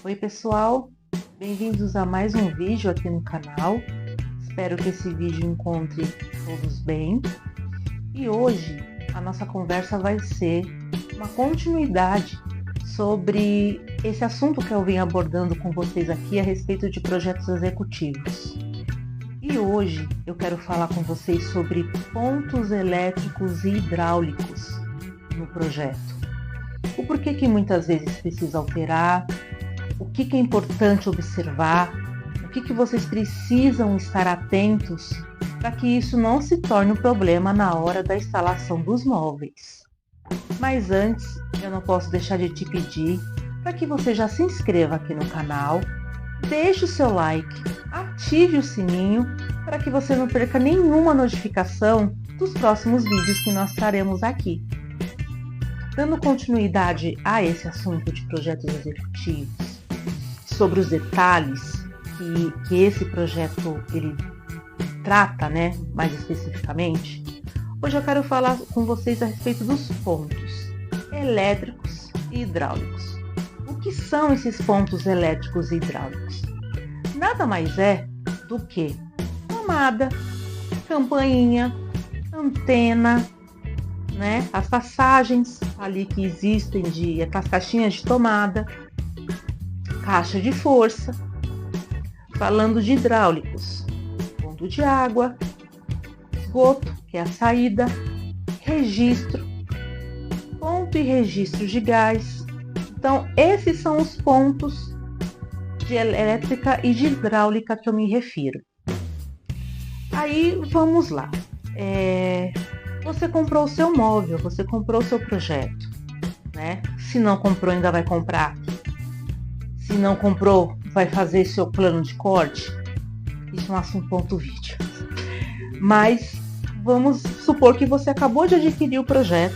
Oi pessoal, bem-vindos a mais um vídeo aqui no canal. Espero que esse vídeo encontre todos bem. E hoje a nossa conversa vai ser uma continuidade sobre esse assunto que eu venho abordando com vocês aqui a respeito de projetos executivos. E hoje eu quero falar com vocês sobre pontos elétricos e hidráulicos no projeto. O porquê que muitas vezes precisa alterar, o que é importante observar, o que vocês precisam estar atentos para que isso não se torne um problema na hora da instalação dos móveis. Mas antes, eu não posso deixar de te pedir para que você já se inscreva aqui no canal, deixe o seu like, ative o sininho para que você não perca nenhuma notificação dos próximos vídeos que nós traremos aqui. Dando continuidade a esse assunto de projetos executivos, sobre os detalhes que esse projeto ele trata, mais especificamente, hoje eu quero falar com vocês a respeito dos pontos elétricos e hidráulicos. O que são esses pontos elétricos e hidráulicos? Nada mais é do que tomada, campainha, antena, as passagens ali que existem as caixinhas de tomada, caixa de força. Falando de hidráulicos, ponto de água, esgoto, que é a saída, registro, ponto e registro de gás. Então, esses são os pontos de elétrica e de hidráulica que eu me refiro. Aí, vamos lá. Você comprou o seu móvel, você comprou o seu projeto, Se não comprou, ainda vai comprar. Se não comprou, vai fazer seu plano de corte. Isso é um assunto para outro vídeo. Mas vamos supor que você acabou de adquirir o projeto.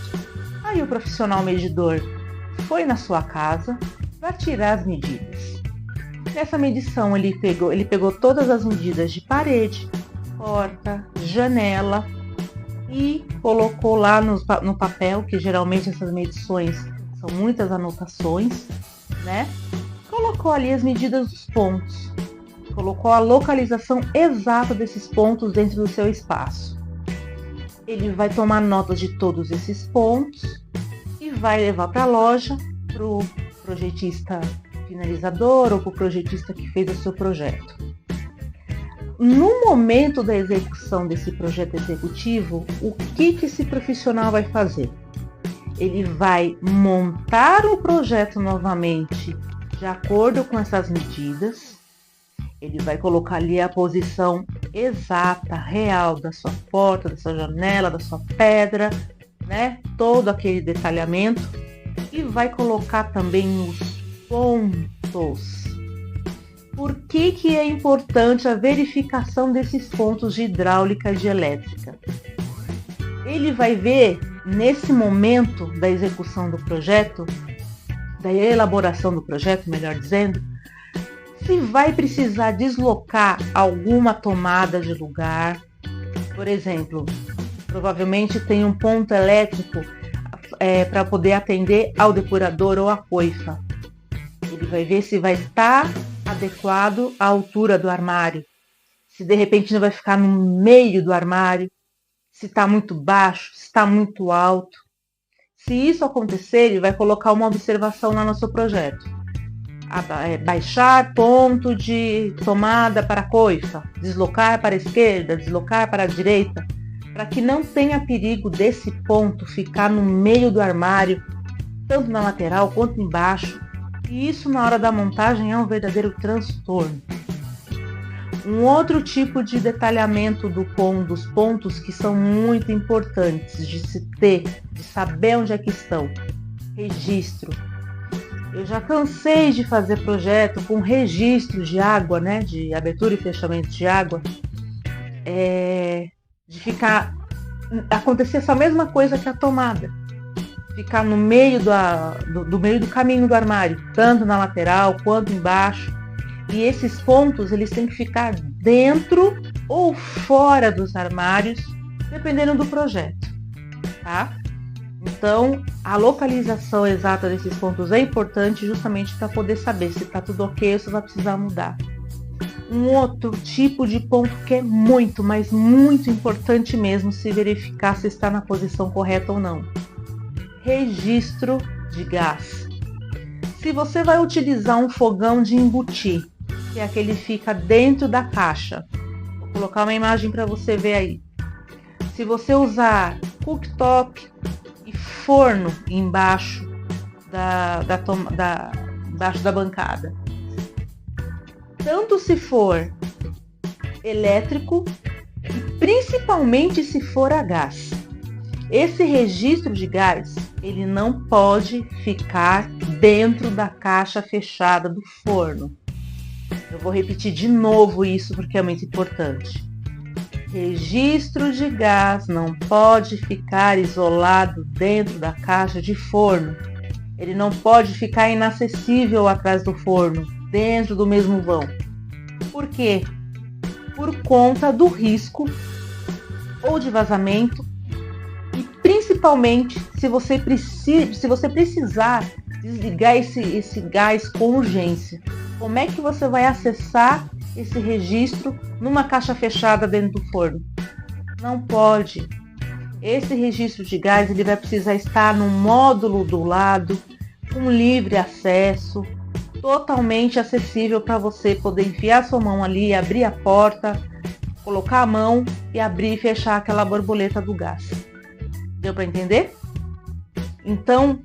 Aí o profissional medidor foi na sua casa para tirar as medidas. Nessa medição ele pegou todas as medidas de parede, porta, janela e colocou lá no papel, que geralmente essas medições são muitas anotações, Colocou ali as medidas dos pontos, colocou a localização exata desses pontos dentro do seu espaço. Ele vai tomar nota de todos esses pontos e vai levar para a loja, para o projetista finalizador ou para o projetista que fez o seu projeto. No momento da execução desse projeto executivo, o que esse profissional vai fazer? Ele vai montar o projeto novamente de acordo com essas medidas. Ele vai colocar ali a posição exata, real da sua porta, da sua janela, da sua pedra, todo aquele detalhamento, e vai colocar também os pontos. Por que é importante a verificação desses pontos de hidráulica e de elétrica? Ele vai ver, nesse momento da execução do projeto, da elaboração do projeto, melhor dizendo, se vai precisar deslocar alguma tomada de lugar. Por exemplo, provavelmente tem um ponto elétrico para poder atender ao depurador ou à coifa. Ele vai ver se vai estar adequado à altura do armário, se de repente não vai ficar no meio do armário, se está muito baixo, se está muito alto. Se isso acontecer, ele vai colocar uma observação lá no seu projeto. Baixar ponto de tomada para a coifa, deslocar para a esquerda, deslocar para a direita, para que não tenha perigo desse ponto ficar no meio do armário, tanto na lateral quanto embaixo. E isso na hora da montagem é um verdadeiro transtorno. Um outro tipo de detalhamento dos pontos que são muito importantes de se ter, de saber onde é que estão. Registro. Eu já cansei de fazer projeto com registro de água, de abertura e fechamento de água, acontecer essa mesma coisa que a tomada. Ficar no meio do meio do caminho do armário, tanto na lateral quanto embaixo. E esses pontos, eles têm que ficar dentro ou fora dos armários, dependendo do projeto, tá? Então, a localização exata desses pontos é importante justamente para poder saber se está tudo ok ou se vai precisar mudar. Um outro tipo de ponto que é muito, mas muito importante mesmo se verificar se está na posição correta ou não. Registro de gás. Se você vai utilizar um fogão de embutir, que é aquele que fica dentro da caixa, vou colocar uma imagem para você ver aí. Se você usar cooktop e forno embaixo embaixo da bancada, tanto se for elétrico e principalmente se for a gás, esse registro de gás ele não pode ficar dentro da caixa fechada do forno. Eu vou repetir de novo isso porque é muito importante. Registro de gás não pode ficar isolado dentro da caixa de forno. Ele não pode ficar inacessível atrás do forno, dentro do mesmo vão. Por quê? Por conta do risco ou de vazamento e principalmente se você precisar desligar esse gás com urgência. Como é que você vai acessar esse registro numa caixa fechada dentro do forno? Não pode. Esse registro de gás ele vai precisar estar no módulo do lado, com livre acesso, totalmente acessível para você poder enfiar sua mão ali, abrir a porta, colocar a mão e abrir e fechar aquela borboleta do gás. Deu para entender? Então,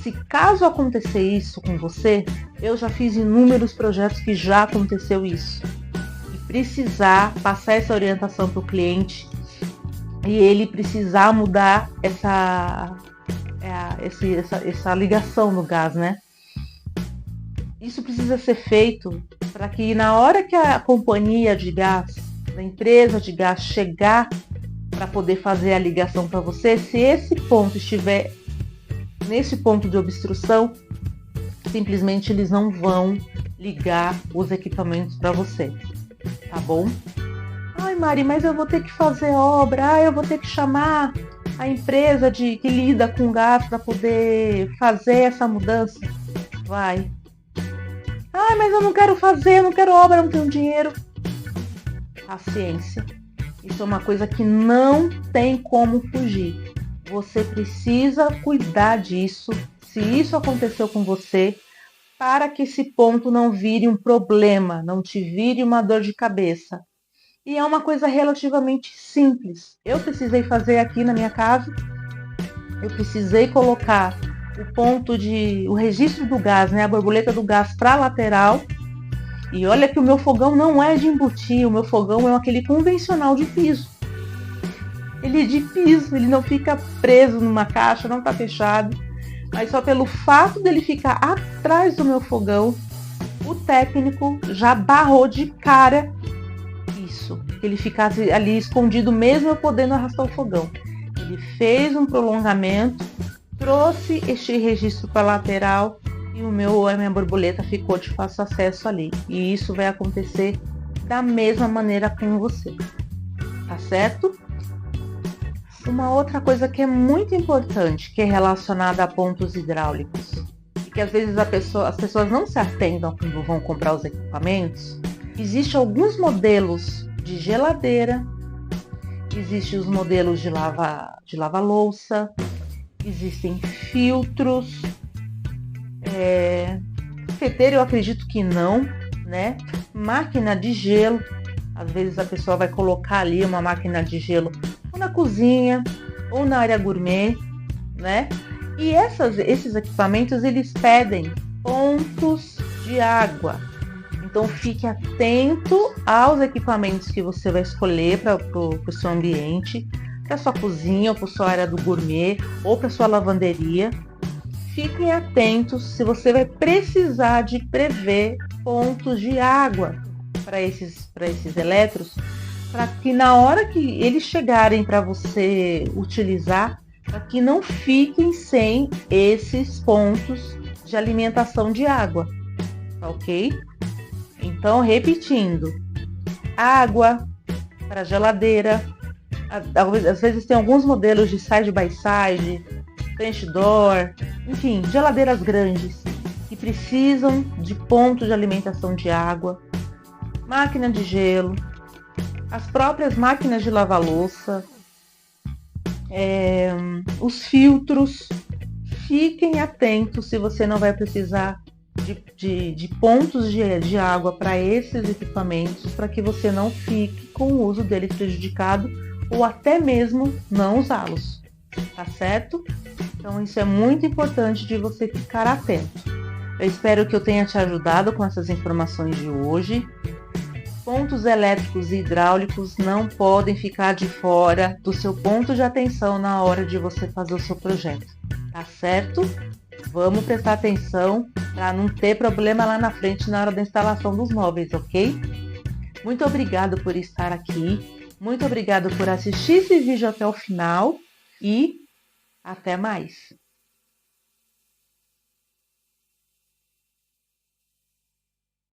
se caso acontecer isso com você, eu já fiz inúmeros projetos que já aconteceu isso. E precisar passar essa orientação para o cliente e ele precisar mudar essa ligação no gás, né? Isso precisa ser feito para que na hora que a companhia de gás, a empresa de gás chegar para poder fazer a ligação para você, se esse ponto estiver nesse ponto de obstrução, simplesmente eles não vão ligar os equipamentos para você, tá bom? Ai, Mari, mas eu vou ter que fazer obra, eu vou ter que chamar a empresa que lida com gás para poder fazer essa mudança. Vai. Ai, mas eu não quero fazer, eu não quero obra, eu não tenho dinheiro. Paciência. Isso é uma coisa que não tem como fugir. Você precisa cuidar disso, se isso aconteceu com você, para que esse ponto não vire um problema, não te vire uma dor de cabeça. E é uma coisa relativamente simples. Eu precisei fazer aqui na minha casa, eu precisei colocar o registro do gás, né, a borboleta do gás para a lateral. E olha que o meu fogão não é de embutir, o meu fogão é aquele convencional de piso. Ele é de piso, ele não fica preso numa caixa, não está fechado. Mas só pelo fato dele ficar atrás do meu fogão, o técnico já barrou de cara isso. Que ele ficasse ali escondido mesmo eu podendo arrastar o fogão. Ele fez um prolongamento, trouxe este registro para a lateral e a minha borboleta ficou de fácil acesso ali. E isso vai acontecer da mesma maneira com você. Tá certo? Uma outra coisa que é muito importante, que é relacionada a pontos hidráulicos, e que às vezes as pessoas não se atentam quando vão comprar os equipamentos, existem alguns modelos de geladeira, existem os modelos de lava-louça, existem filtros, cafeteira eu acredito que não, né? Máquina de gelo, às vezes a pessoa vai colocar ali uma máquina de gelo ou na cozinha, ou na área gourmet, né? E esses equipamentos, eles pedem pontos de água. Então, fique atento aos equipamentos que você vai escolher para o seu ambiente, para sua cozinha, ou para sua área do gourmet, ou para sua lavanderia. Fiquem atentos se você vai precisar de prever pontos de água para esses eletros, para que na hora que eles chegarem para você utilizar, para que não fiquem sem esses pontos de alimentação de água, ok? Então, repetindo, água para geladeira, às vezes tem alguns modelos de side by side, French door, enfim, geladeiras grandes que precisam de ponto de alimentação de água, máquina de gelo, as próprias máquinas de lavar louça, os filtros. Fiquem atentos se você não vai precisar de pontos de água para esses equipamentos, para que você não fique com o uso deles prejudicado ou até mesmo não usá-los, tá certo? Então isso é muito importante de você ficar atento. Eu espero que eu tenha te ajudado com essas informações de hoje. Pontos elétricos e hidráulicos não podem ficar de fora do seu ponto de atenção na hora de você fazer o seu projeto, tá certo? Vamos prestar atenção para não ter problema lá na frente na hora da instalação dos móveis, ok? Muito obrigado por estar aqui, muito obrigado por assistir esse vídeo até o final e até mais!